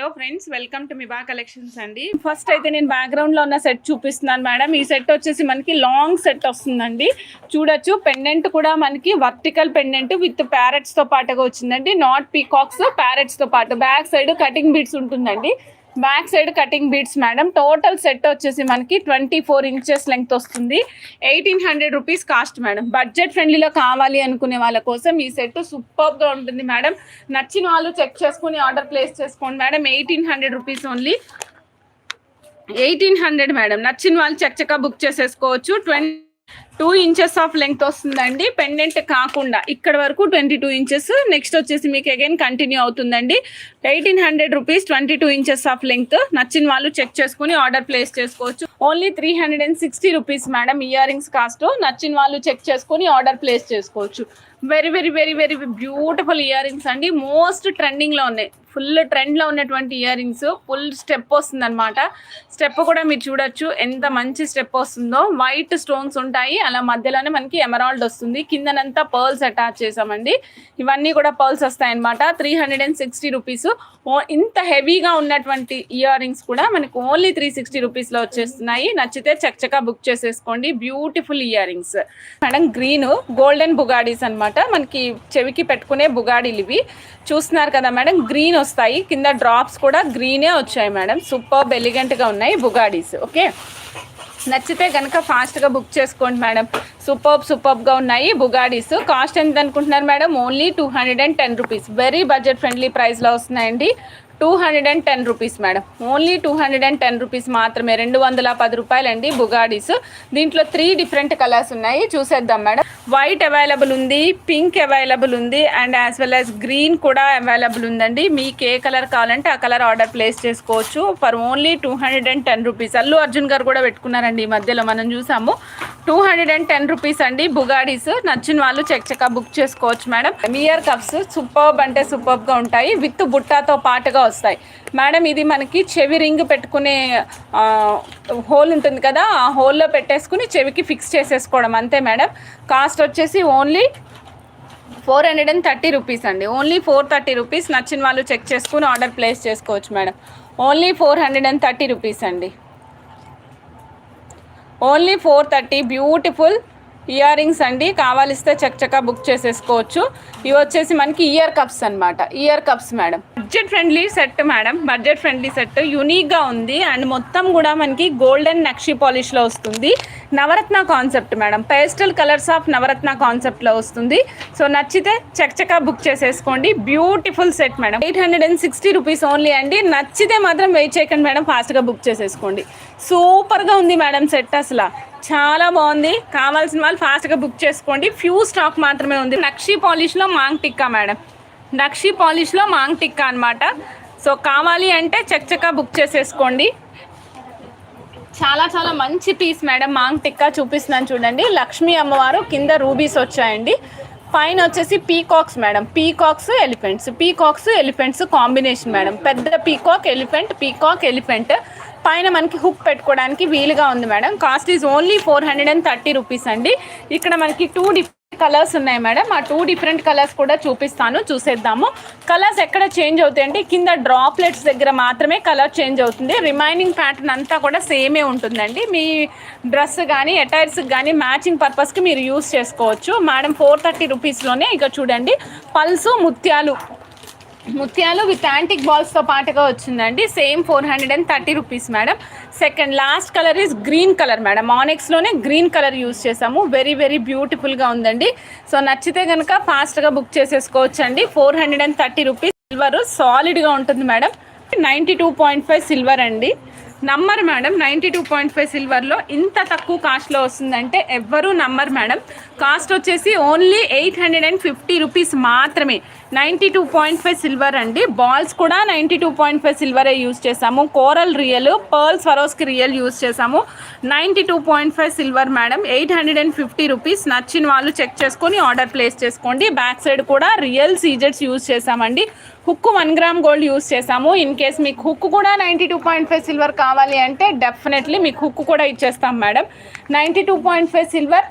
Hello friends, welcome to Miba collections అండి. First అయితే నేను బ్యాక్గ్రౌండ్ లో ఉన్న సెట్ చూపిస్తున్నాను మేడం. ఈ సెట్ వచ్చేసి మనకి లాంగ్ సెట్ వస్తుందండి. చూడొచ్చు, పెండెంట్ కూడా మనకి వర్టికల్ పెండెంట్ విత్ ప్యారెట్స్ తో పాటుగా వచ్చిందండి. నాట్ పీకాక్స్, ప్యారెట్స్ తో పాటు బ్యాక్ సైడ్ కటింగ్ బీడ్స్ ఉంటుందండి. Back side cutting beads madam. Total set వచ్చేసి మనకి 24 ఇంచెస్ లెంగ్త్ వస్తుంది. 1800 రూపీస్ కాస్ట్ మేడం. బడ్జెట్ ఫ్రెండ్లీలో కావాలి అనుకునే వాళ్ళ కోసం ఈ సెట్ సూపర్గా ఉంటుంది మేడం. నచ్చిన వాళ్ళు చెక్ చేసుకుని ఆర్డర్ ప్లేస్ చేసుకోండి మేడం. 1800 rupees only. 1800 మేడం. నచ్చిన వాళ్ళు చక్కగా బుక్ చేసేసుకోవచ్చు. 2 ఇంచెస్ ఆఫ్ లెంగ్త్ వస్తుందండి. పెండెంట్ కాకుండా ఇక్కడ వరకు 22 ఇంచెస్. నెక్స్ట్ వచ్చేసి మీకు అగైన్ కంటిన్యూ అవుతుందండి. 1800 రూపీస్, 22 ఇంచెస్ ఆఫ్ లెంగ్త్. నచ్చిన వాళ్ళు చెక్ చేసుకుని ఆర్డర్ ప్లేస్ చేసుకోవచ్చు. Only 360 rupees madam ear rings cost. నచ్చిన వాళ్ళు చెక్ చేసుకుని ఆర్డర్ ప్లేస్ చేసుకోవచ్చు. Very very very very beautiful ear rings అండి. మోస్ట్ ట్రెండింగ్లో ఉన్నాయి. ఫుల్ ట్రెండ్లో ఉన్నటువంటి ఇయర్ రింగ్స్. ఫుల్ స్టెప్ వస్తుంది అనమాట. స్టెప్ కూడా మీరు చూడొచ్చు ఎంత మంచి స్టెప్ వస్తుందో. వైట్ స్టోన్స్ ఉంటాయి, అలా మధ్యలోనే మనకి ఎమరాల్డ్ వస్తుంది. కిందనంతా పర్ల్స్ అటాచ్ చేసామండి. ఇవన్నీ కూడా పర్ల్స్ వస్తాయి అనమాట. 360 రూపీస్. ఇంత హెవీగా ఉన్నటువంటి ఇయర్ రింగ్స్ కూడా మనకు ఓన్లీ 360 రూపీస్లో వచ్చేస్తున్నాయి. నచ్చితే చక్కగా బుక్ చేసేసుకోండి. Beautiful ear rings madam. Green golden బుగాడీస్ అనమాట. మనకి చెవికి పెట్టుకునే బుగాడీలు ఇవి చూస్తున్నారు కదా మేడం. గ్రీన్ వస్తాయి, కింద డ్రాప్స్ కూడా గ్రీనే వచ్చాయి మేడం. సూపర్ ఎలిగెంట్గా ఉన్నాయి బుగాడీస్. ఓకే, నచ్చితే కనుక ఫాస్ట్గా బుక్ చేసుకోండి మేడం. సూపర్గా ఉన్నాయి బుగాడీస్. కాస్ట్ ఎంత అనుకుంటున్నారు madam? Only 210 rupees. Very budget friendly ప్రైస్లో వస్తున్నాయండి. 210 రూపీస్ మేడం. ఓన్లీ 210 రూపీస్ మాత్రమే. 210 రూపాయలండి బుగాడీస్. దీంట్లో 3 డిఫరెంట్ కలర్స్ ఉన్నాయి, చూసేద్దాం మేడం. వైట్ అవైలబుల్ ఉంది, పింక్ అవైలబుల్ ఉంది, and as well as green కూడా అవైలబుల్ ఉందండి. మీకు ఏ కలర్ కావాలంటే ఆ కలర్ ఆర్డర్ ప్లేస్ చేసుకోవచ్చు. For only 210 rupees. Allu Arjun గారు కూడా పెట్టుకున్నారండి ఈ మధ్యలో, మనం చూసాము. 210 రూపీస్ అండి బుగాడీస్. నచ్చిన వాళ్ళు చక్కగా బుక్ చేసుకోవచ్చు మేడం. ఇయర్ కప్స్ సూపర్బ్ అంటే సూపర్గా ఉంటాయి. విత్ బుట్టాతో పాటుగా వస్తాయి మేడం. ఇది మనకి చెవి రింగ్ పెట్టుకునే హోల్ ఉంటుంది కదా, ఆ హోల్లో పెట్టేసుకుని చెవికి ఫిక్స్ చేసేసుకోవడం అంతే మేడం. కాస్ట్ వచ్చేసి ఓన్లీ 430 రూపీస్ అండి. Only 430 rupees. నచ్చిన వాళ్ళు చెక్ చేసుకుని ఆర్డర్ ప్లేస్ చేసుకోవచ్చు మేడం. ఓన్లీ 430 రూపీస్ అండి. ఓన్లీ 430. బ్యూటిఫుల్ ఇయర్ రింగ్స్ అండి. కావాలిస్తే చక్కగా బుక్ చేసేసుకోవచ్చు. ఇవి వచ్చేసి మనకి ఇయర్ కప్స్ అనమాట. Ear cups madam. Budget friendly set madam. Budget friendly set యూనిక్గా ఉంది. అండ్ మొత్తం కూడా మనకి గోల్డెన్ నక్షి పాలిష్లో వస్తుంది. Navaratna concept madam. Pastel colours of Navaratna కాన్సెప్ట్లో వస్తుంది. సో నచ్చితే చక్కగా బుక్ చేసేసుకోండి. Beautiful set madam. 860 rupees only అండి. నచ్చితే మాత్రం వెయిట్ చేయకండి మేడం, ఫాస్ట్గా బుక్ చేసేసుకోండి. సూపర్గా ఉంది మేడం సెట్. అసలు చాలా బాగుంది. కావాల్సిన వాళ్ళు ఫాస్ట్గా బుక్ చేసుకోండి. ఫ్యూ స్టాక్ మాత్రమే ఉంది. నక్షి పాలిష్లో మాంగ్ టిక్కా మేడం. నక్షి పాలిష్లో మాంగ్ టిక్కా అనమాట. సో కావాలి అంటే చక్కగా బుక్ చేసేసుకోండి. చాలా చాలా మంచి పీస్ మేడం. మాంగ్ టిక్కా చూపిస్తున్నాను చూడండి. లక్ష్మీ అమ్మవారు, కింద రూబీస్ వచ్చాయండి. పైన వచ్చేసి peacocks madam. Peacocks elephants combination madam. పెద్ద పీకాక్ ఎలిఫెంట్ పైన మనకి హుక్ పెట్టుకోవడానికి వీలుగా ఉంది madam. Cost is only 430 rupees అండి. ఇక్కడ మనకి 2 డిఫరెంట్ కలర్స్ ఉన్నాయి మేడం. ఆ 2 డిఫరెంట్ కలర్స్ కూడా చూపిస్తాను, చూసేద్దాము. కలర్స్ ఎక్కడ చేంజ్ అవుతాయి అంటే కింద డ్రాప్లెట్స్ దగ్గర మాత్రమే కలర్ చేంజ్ అవుతుంది. రిమైనింగ్ ప్యాటర్న్ అంతా కూడా సేమే ఉంటుందండి. మీ డ్రెస్ కానీ అటైర్స్కి కానీ మ్యాచింగ్ పర్పస్కి మీరు యూస్ చేసుకోవచ్చు మేడం. 430 రూపీస్లోనే. ఇక చూడండి, పల్సు ముత్యాలు విత్ యాంటిక్ బాల్స్తో పాటుగా వచ్చిందండి. Same 430 rupees madam. Second last colour is green colour madam. ఆనెక్స్లోనే గ్రీన్ కలర్ యూస్ చేసాము. వెరీ వెరీ బ్యూటిఫుల్గా ఉందండి. సో నచ్చితే కనుక ఫాస్ట్గా బుక్ చేసేసుకోవచ్చు అండి. 430 రూపీస్. సిల్వర్ సాలిడ్గా ఉంటుంది మేడం. 92.5 సిల్వర్ అండి. Number madam. 92.5 సిల్వర్లో ఇంత తక్కువ కాస్ట్లో వస్తుందంటే ఎవ్వరూ నమ్మరు మేడం. కాస్ట్ వచ్చేసి ఓన్లీ 850 రూపీస్ మాత్రమే. 92.5 సిల్వర్ అండి. బాల్స్ కూడా 92.5 సిల్వరే యూస్ చేసాము. Coral real, pearl Swarovski real use చేసాము. 92.5 సిల్వర్ మేడం. 850 రూపీస్. నచ్చిన వాళ్ళు చెక్ చేసుకొని ఆర్డర్ ప్లేస్ చేసుకోండి. బ్యాక్ సైడ్ కూడా రియల్ సీజెట్స్ యూస్ చేసామండి. హుక్ 1 గ్రామ్ గోల్డ్ యూస్ చేసాము. ఇన్ కేస్ మీకు హుక్ కూడా 92.5 సిల్వర్ కావాలి అంటే డెఫినెట్లీ మీకు హుక్ కూడా ఇచ్చేస్తాం madam. 92.5 silver.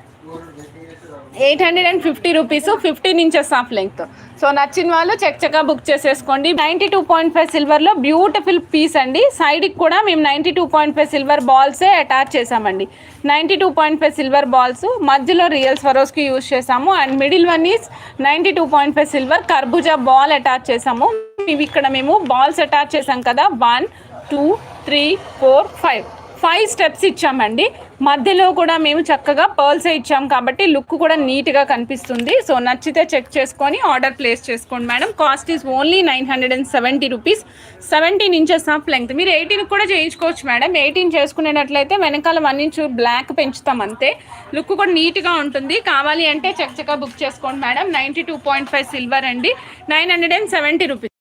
850 rupees, 15 inches of length. So నచ్చిన వాళ్ళు చక్కగా బుక్ చేసేసుకోండి. 92.5 సిల్వర్లో బ్యూటిఫుల్ పీస్ అండి. సైడ్కి కూడా మేము 92.5 సిల్వర్ బాల్సే అటాచ్ చేసామండి. 92.5 సిల్వర్ బాల్స్, మధ్యలో రియల్ స్వరోస్కి యూజ్ చేసాము. And middle one is 92.5 silver కర్బూజా బాల్ అటాచ్ చేసాము. ఇవి ఇక్కడ మేము బాల్స్ అటాచ్ చేసాం కదా, 1 2 3 4 5 స్టెప్స్ ఇచ్చామండి. మధ్యలో కూడా మేము చక్కగా పర్ల్సే ఇచ్చాం కాబట్టి లుక్ కూడా నీట్గా కనిపిస్తుంది. సో నచ్చితే చెక్ చేసుకొని ఆర్డర్ ప్లేస్ చేసుకోండి madam. Cost is only 970 rupees. 17 inches of length. మీరు 18 కూడా చేయించుకోవచ్చు మేడం. 18 చేసుకునేటట్లయితే వెనకాల 1 ఇంచ్ బ్లాక్ పెంచుతాం అంతే. లుక్ కూడా నీట్గా ఉంటుంది. కావాలి అంటే చక్కగా బుక్ చేసుకోండి మేడం. 92.5 సిల్వర్ అండి, 970 రూపీస్.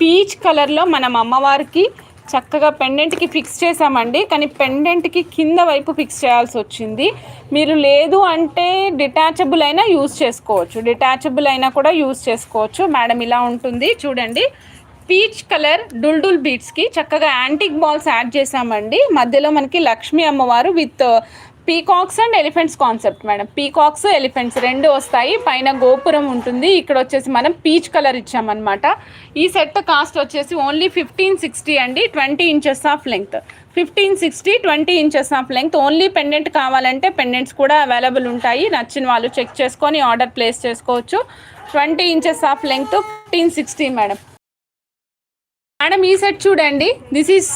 పీచ్ కలర్లో మనం అమ్మవారికి చక్కగా పెండెంట్కి ఫిక్స్ చేసామండి. కానీ పెండెంట్కి కింద వైపు ఫిక్స్ చేయాల్సి వచ్చింది. మీరు లేదు అంటే డిటాచబుల్ అయినా యూజ్ చేసుకోవచ్చు. డిటాచబుల్ అయినా కూడా యూజ్ చేసుకోవచ్చు మేడం. ఇలా ఉంటుంది చూడండి. పీచ్ కలర్ డుల్డుల్ బీట్స్కి చక్కగా యాంటిక్ బాల్స్ యాడ్ చేసామండి. మధ్యలో మనకి లక్ష్మీ అమ్మవారు with peacocks and elephants concept madam. Peacocks elephants రెండు వస్తాయి. పైన గోపురం ఉంటుంది. ఇక్కడ వచ్చేసి మనం పీచ్ కలర్ ఇచ్చామన్నమాట. ఈ సెట్ కాస్ట్ వచ్చేసి ఓన్లీ 1560 అండి. 20 inches of length. 1560, 20 inches of length. Only pendant కావాలంటే పెండెంట్స్ కూడా అవైలబుల్ ఉంటాయి. నచ్చిన వాళ్ళు చెక్ చేసుకొని ఆర్డర్ ప్లేస్ చేసుకోవచ్చు. 20 inches of length, 1560 madam. Madam ఈ సెట్ చూడండి. This is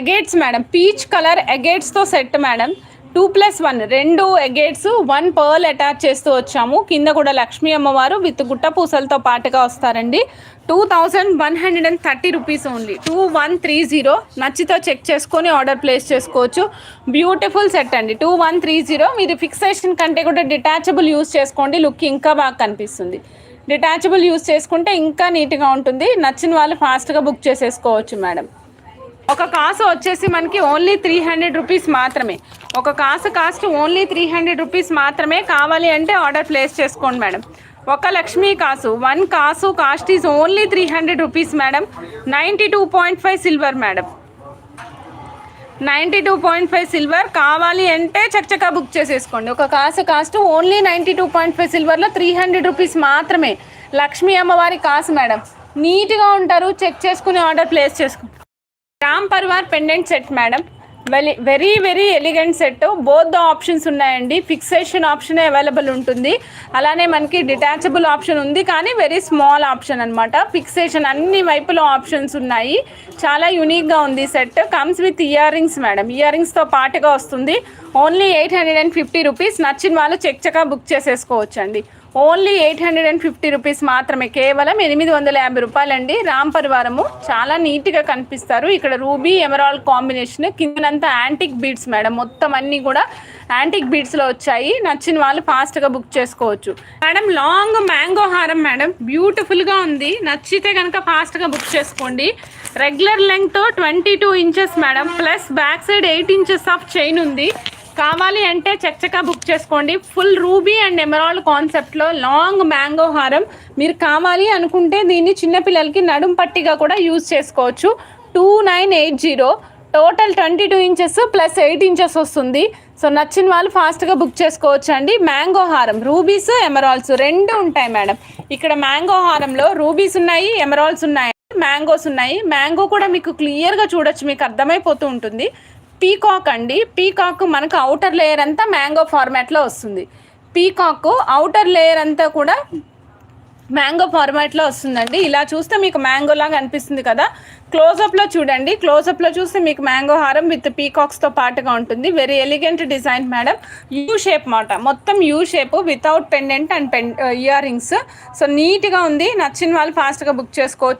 agates madam. Peach colour ఎగేట్స్తో set madam. 2+1 2 agates, 1 pearl attach చేస్తూ వచ్చాము. కింద కూడా లక్ష్మీ అమ్మవారు విత్ గుట్ట పూసలతో పాటుగా వస్తారండి. 2130 రూపీస్ ఓన్లీ. 2130. నచ్చితో చెక్ చేసుకొని ఆర్డర్ ప్లేస్ చేసుకోవచ్చు. బ్యూటిఫుల్ సెట్ అండి. 2130. మీరు ఫిక్సేషన్ కంటే కూడా డిటాచబుల్ యూస్ చేసుకోండి. లుక్ ఇంకా బాగా కనిపిస్తుంది. డిటాచబుల్ యూస్ చేసుకుంటే ఇంకా నీట్గా ఉంటుంది. నచ్చిన వాళ్ళు ఫాస్ట్గా బుక్ చేసేసుకోవచ్చు మేడం. ఒక కాసు వచ్చేసి మనకి ఓన్లీ 300 రూపీస్ మాత్రమే. ఒక కాసు కాస్ట్ ఓన్లీ 300 రూపీస్ మాత్రమే. కావాలి అంటే ఆర్డర్ ప్లేస్ చేసుకోండి మేడం. ఒక లక్ష్మీ కాసు, 1 కాసు cost is only 300 rupees madam. 92.5 silver madam. 92.5 silver. కావాలి అంటే చక్కగా బుక్ చేసేసుకోండి. ఒక కాసు కాస్ట్ ఓన్లీ 92.5 సిల్వర్లో 300 రూపీస్ మాత్రమే. లక్ష్మీ అమ్మవారి కాసు మేడం. నీట్గా ఉంటారు. చెక్ చేసుకుని ఆర్డర్ ప్లేస్ చేసుకోండి. Ram Parivar pendant set madam. Very very elegant set. Both the options ఉన్నాయండి. ఫిక్సేషన్ ఆప్షన్ అవైలబుల్ ఉంటుంది. అలానే మనకి డిటాచబుల్ ఆప్షన్ ఉంది, కానీ వెరీ స్మాల్ ఆప్షన్ అనమాట. ఫిక్సేషన్ అన్ని వైపులో ఆప్షన్స్ ఉన్నాయి. చాలా యూనిక్గా ఉంది set. Comes with ear rings madam. Ear రింగ్స్తో పాటుగా వస్తుంది. Only 850 rupees. నచ్చిన వాళ్ళు చక్కగా బుక్ చేసేసుకోవచ్చు అండి. ఓన్లీ 850 రూపీస్ మాత్రమే. కేవలం 850 రూపాయలండి. రామ్ పరివారము చాలా నీట్గా కనిపిస్తారు. ఇక్కడ రూబీ ఎమరాల్డ్ కాంబినేషన్. కిందనంతా యాంటిక్ బీడ్స్ మేడం. మొత్తం అన్నీ కూడా యాంటిక్ బీడ్స్లో వచ్చాయి. నచ్చిన వాళ్ళు ఫాస్ట్గా బుక్ చేసుకోవచ్చు మేడం. లాంగ్ మ్యాంగో హారం మేడం. బ్యూటిఫుల్గా ఉంది. నచ్చితే కనుక ఫాస్ట్గా బుక్ చేసుకోండి. Regular length 22 inches madam. Plus back side 8 inches of chain ఉంది. కావాలి అంటే చక్కగా బుక్ చేసుకోండి. ఫుల్ రూబీ అండ్ ఎమరాల్డ్ కాన్సెప్ట్లో లాంగ్ మ్యాంగో హారం. మీరు కావాలి అనుకుంటే దీన్ని చిన్నపిల్లలకి నడుం పట్టిగా కూడా యూజ్ చేసుకోవచ్చు. 2980. టోటల్ 22 ఇంచెస్ ప్లస్ 8 ఇంచెస్ వస్తుంది. సో నచ్చిన వాళ్ళు ఫాస్ట్గా బుక్ చేసుకోవచ్చు అండి. మ్యాంగో హారం రూబీస్ ఎమరాల్డ్స్ రెండు ఉంటాయి మేడం. ఇక్కడ మ్యాంగో హారంలో రూబీస్ ఉన్నాయి, ఎమరాల్డ్స్ ఉన్నాయి, మ్యాంగోస్ ఉన్నాయి. మ్యాంగో కూడా మీకు క్లియర్గా చూడొచ్చు, మీకు అర్థమైపోతూ ఉంటుంది. పీకాక్ అండి. పీకాక్ మనకు అవుటర్ లేయర్ అంతా మ్యాంగో ఫార్మాట్లో వస్తుంది. పీకాక్ అవుటర్ లేయర్ అంతా కూడా మ్యాంగో ఫార్మాట్లో వస్తుందండి. ఇలా చూస్తే మీకు మ్యాంగో లాగా అనిపిస్తుంది కదా. క్లోజప్లో చూడండి. క్లోజప్లో చూస్తే మీకు మ్యాంగో హారం విత్ పీకాక్స్తో పాటుగా ఉంటుంది. Very elegant design madam. U shape మాట. మొత్తం U shape without pendant and ear rings. So నీట్గా ఉంది. నచ్చిన వాళ్ళు ఫాస్ట్గా బుక్ చేసుకోవచ్చు.